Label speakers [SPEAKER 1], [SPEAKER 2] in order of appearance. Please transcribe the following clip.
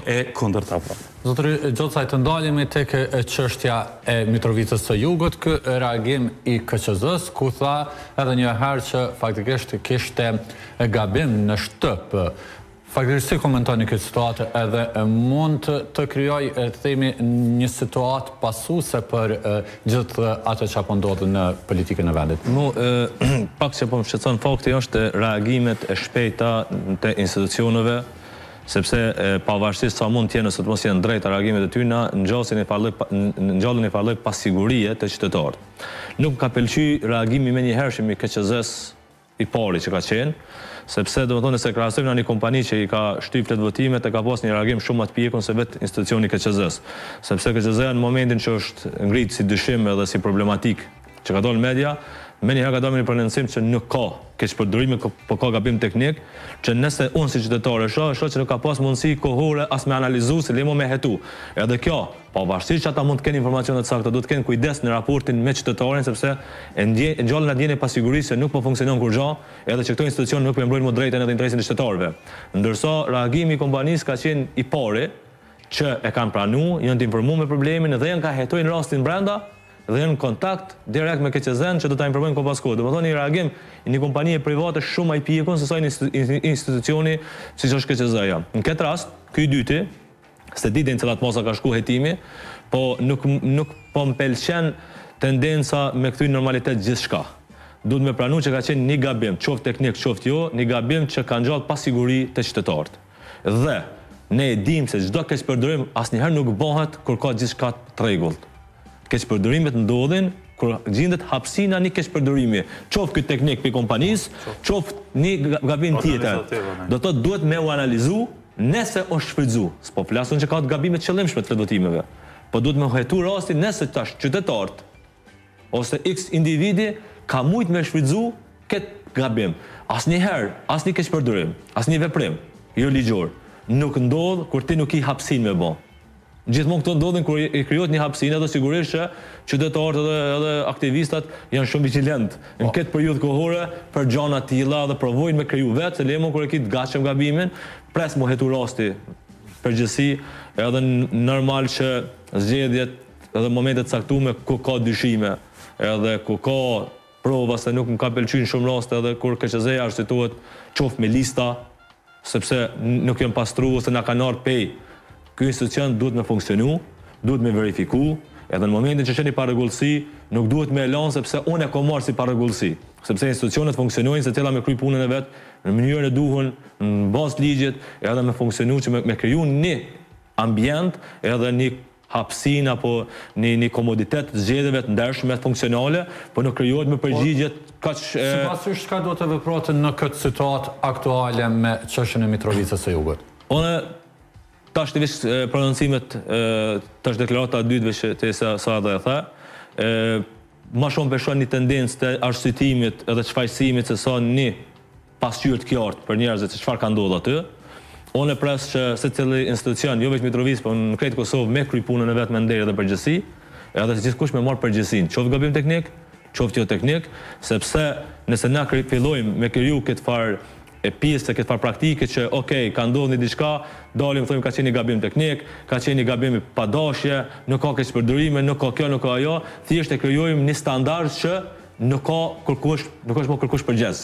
[SPEAKER 1] e kundërta.
[SPEAKER 2] Zotëri Gjocaj, të ndalemi tek çështja e Mitrovicës së Jugut, ky reagim i KQZ-s, ku tha edhe një herë që faktikisht kishte gabim në shtëp. Faktikisht si komentoni këtë situatë edhe mund të krijoj, të themi, një situatë pasuese për gjithë atë që po ndodh në politikën e vendit?
[SPEAKER 3] Pak që po më shqetëson fakti është reagimet e shpejta të institucioneve, sepse pavarësisht sa mund t'jenë nëse të mos jenë drejta reagimet e tyre, ngjallën një farë pasigurie të qytetarët. Nuk ka pëlqy reagimi menjëhershëm i KQZ-s i pari që ka qenë, sepse domethënë se krahasojmë në një kompani që i ka shtyp flet votimet e ka pas një reagim shumë më të pjekun se vetë institucioni KQZ-s. Sepse KQZ-ja në momentin që është ngrit si dyshim edhe si problematik që ka dalë në media, menjëherë ka dalë një prononcim që nuk ka keqpërdorime, po ka gabim teknik, që nëse unë si qytetar e shoh që nuk ka pas mundësi kohore as me analizu se lemo me hetu. Edhe kjo, pavarësisht që ata mund të kenë informacione të sakta, duhet të kenë kujdes në raportin me qytetarin, sepse ngjallën atje në pasigurisë se nuk po funksionon kur gjë, edhe që këto institucione nuk po mbrojnë më drejtën edhe interesin e qytetarëve. Ndërsa reagimi i kompanisë ka qenë i pari që e kanë pranuar, janë të informuar me problemin dhe janë ka hetojnë rastin brenda dhe janë në kontakt direkt me KQZ-n që do ta informojnë kohë pas kohë. Domethënë një reagim i një kompanie private shumë i pjekun se sa një institucioni siç është KQZ-ja. Në këtë rast, ky i dyti, se ditën cilat mosa ka shku hetimi, po nuk po më pëlqen tendenca me kthy normalitet gjithçka. Duhet me pranu që ka qenë një gabim, qoftë teknik, qoftë jo, një gabim që ka ngjall pasiguri të qytetarët. Dhe ne e dim se çdo keqpërdorim asnjëherë nuk bëhet kur ka gjithçka të rregullt. Keqpërdorimet ndodhin kur gjendet hapësina një keqpërdorimi, qoftë ky teknik për kompanisë, qoftë një gabim tjetër. Do të thotë duhet me u analizu nëse është shfrytzu. S'po flasun që ka të gabime të qëllimshme të votimeve, po duhet me hetu rastin nëse tash qytetarët ose X individi ka mujt me shfrytzu këtë gabim. Asnjëherë, asnjë keqpërdorim, asnjë veprim jo ligjor nuk ndodh kur ti nuk i hapësinë me bë. Gjithmonë këto ndodhin kur i krijohet një hapësinë, do sigurisht që qytetarët edhe aktivistat janë shumë vigjilent në këtë periudhë kohore për gjëra të tilla dhe provojnë me kriju vetë se lemon kur e kit gatshëm gabimin, pres mo hetu rasti përgjithësi, edhe normal që zgjedhjet edhe momentet caktuara ku ka dyshime, edhe ku ka prova se nuk më ka pëlqyer shumë raste edhe kur KQZ-ja arsituohet qoftë me lista sepse nuk janë pastruar ose na kanë ardhur pej. Ky institucion duhet me funksionu, duhet me verifiku, edhe në momentin që është një parregullsi, nuk duhet me elan sepse unë e kam marrë si parregullsi, sepse institucionet funksionojnë secila me kryj punën e vet në mënyrën e duhur, në bazë të ligjit, edhe me funksionu që me kriju një ambient edhe një hapësinë apo një komoditet të zgjedhjeve të ndershme funksionale, po nuk krijohet me përgjigjet kaq
[SPEAKER 2] sipas jush çka duhet të veprohet në këtë situatë aktuale me çështjen e Mitrovicës së Jugut?
[SPEAKER 3] Tash të vish prononcimet, tash deklarata e dytëve që Tesa Sada e tha, ma shumë peshon një tendencë të arsytimit edhe çfarësimit se sa një pasqyrë të qartë për njerëzit se çfarë ka ndodhur aty. Unë e pres që secili institucion, jo vetëm Mitrovicë, por në krejt Kosovë me kryj punën e vet me nder dhe përgjegjësi, edhe gjithkusht me marr përgjegjësinë, qoftë gabim teknik, qoftë jo teknik, sepse nëse na fillojmë me kriju këtë farë e pjesë të këtë farë praktike që, ka ndodhur një diçka, dalim, thojmë, ka qenë një gabim teknik, ka qenë një gabim pa dashje, nuk ka keqpërdorime, nuk ka kjo, nuk ka ajo, thjesht e krijojmë një standard që nuk është më kërkush përgjegjës.